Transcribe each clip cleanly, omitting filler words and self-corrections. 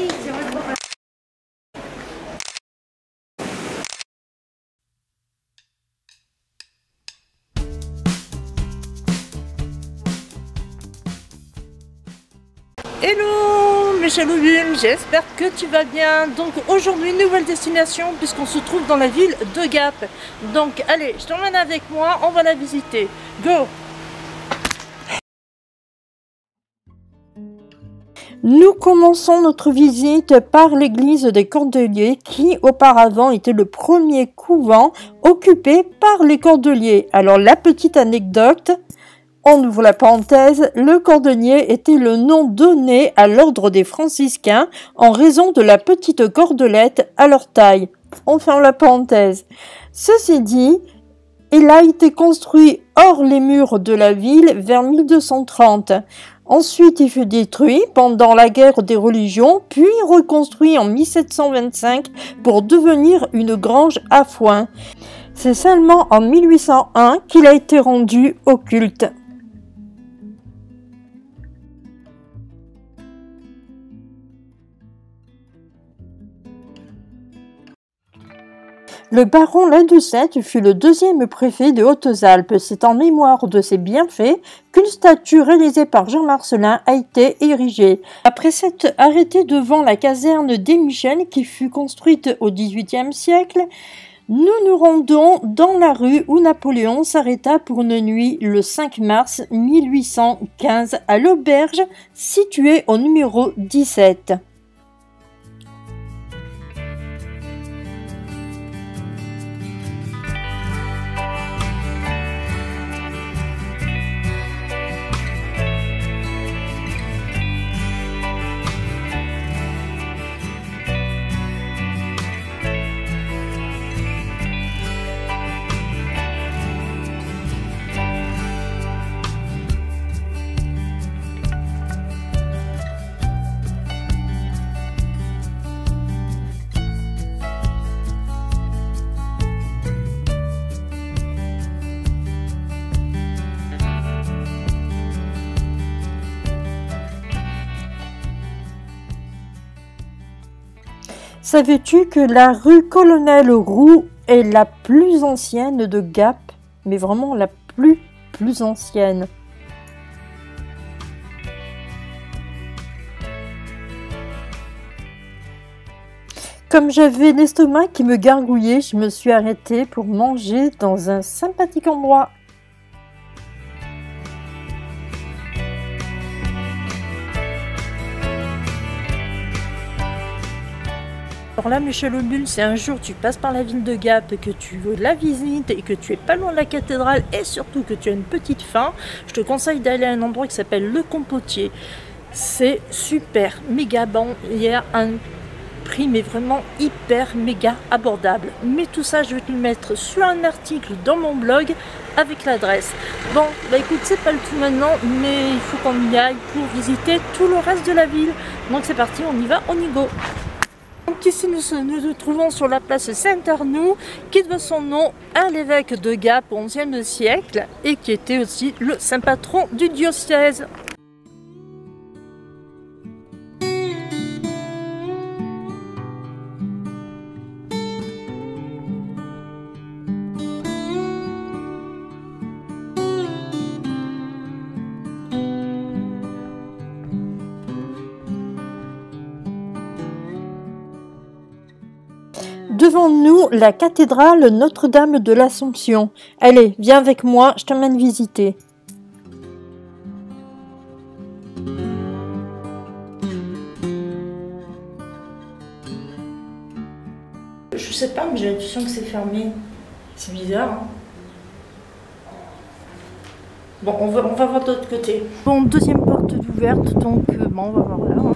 Hello mes Chaloubules, j'espère que tu vas bien. Donc aujourd'hui nouvelle destination puisqu'on se trouve dans la ville de Gap. Donc allez, je t'emmène avec moi, on va la visiter. Go! Nous commençons notre visite par l'église des Cordeliers qui auparavant était le premier couvent occupé par les Cordeliers. Alors la petite anecdote, on ouvre la parenthèse, le cordelier était le nom donné à l'ordre des franciscains en raison de la petite cordelette à leur taille. On ferme la parenthèse. Ceci dit, il a été construit hors les murs de la ville vers 1230. Ensuite, il fut détruit pendant la guerre des religions, puis reconstruit en 1725 pour devenir une grange à foin. C'est seulement en 1801 qu'il a été rendu au culte. Le baron Ladoucette fut le deuxième préfet de Hautes-Alpes. C'est en mémoire de ses bienfaits qu'une statue réalisée par Jean Marcellin a été érigée. Après s'être arrêté devant la caserne des Michel qui fut construite au XVIIIe siècle, nous nous rendons dans la rue où Napoléon s'arrêta pour une nuit le 5 mars 1815 à l'auberge située au numéro 17. Savais-tu que la rue Colonel Roux est la plus ancienne de Gap? Mais vraiment la plus ancienne. Comme j'avais l'estomac qui me gargouillait, je me suis arrêtée pour manger dans un sympathique endroit. Alors là, mes Chaloubules, si un jour tu passes par la ville de Gap et que tu veux la visite et que tu es pas loin de la cathédrale et surtout que tu as une petite faim, je te conseille d'aller à un endroit qui s'appelle Le Compotier. C'est super, méga bon. Il y a un prix mais vraiment hyper méga abordable. Mais tout ça, je vais te le mettre sur un article dans mon blog avec l'adresse. Bon, bah écoute, c'est pas le tout maintenant, mais il faut qu'on y aille pour visiter tout le reste de la ville. Donc c'est parti, on y va, on y go. Donc ici nous trouvons sur la place Saint-Arnoux qui doit son nom à l'évêque de Gap au XIe siècle et qui était aussi le saint patron du diocèse. Devant nous, la cathédrale Notre-Dame de l'Assomption. Allez, viens avec moi, je t'emmène visiter. Je sais pas, mais j'ai l'impression que c'est fermé. C'est bizarre, hein. Bon, on va voir de l'autre côté. Bon, deuxième porte ouverte, donc bon, on va voir là. Hein.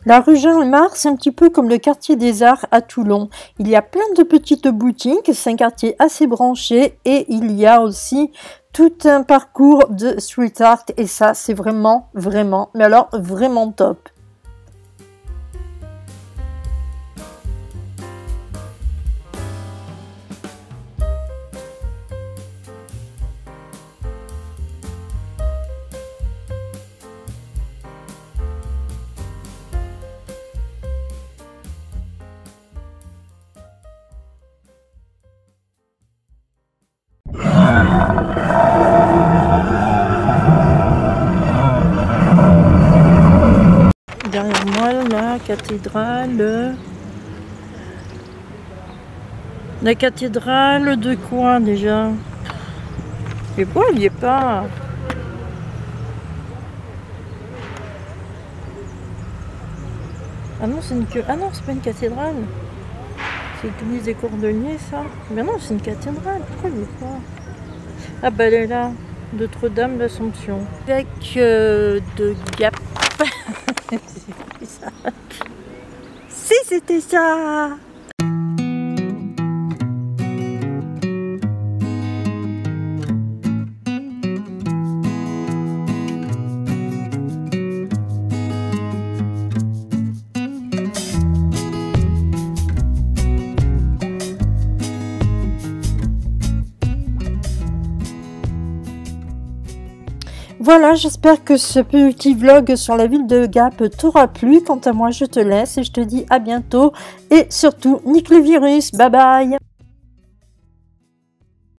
La rue Jean-Lemar, c'est un petit peu comme le quartier des Arts à Toulon. Il y a plein de petites boutiques, c'est un quartier assez branché et il y a aussi tout un parcours de street art et ça, c'est vraiment, mais alors vraiment top. Derrière moi, la cathédrale. La cathédrale de quoi déjà? Et quoi, il n'y est pas. Ah non, c'est une Ah non, c'est pas une cathédrale. C'est l'église des Cordeliers, ça. Mais non, c'est une cathédrale. Pourquoi il n'y est pas? Ah bah elle est là. Notre-Dame d'Assomption. Avec de Gap. Si c'était ça. Voilà, j'espère que ce petit vlog sur la ville de Gap t'aura plu. Quant à moi, je te laisse et je te dis à bientôt. Et surtout, nique le virus. Bye bye.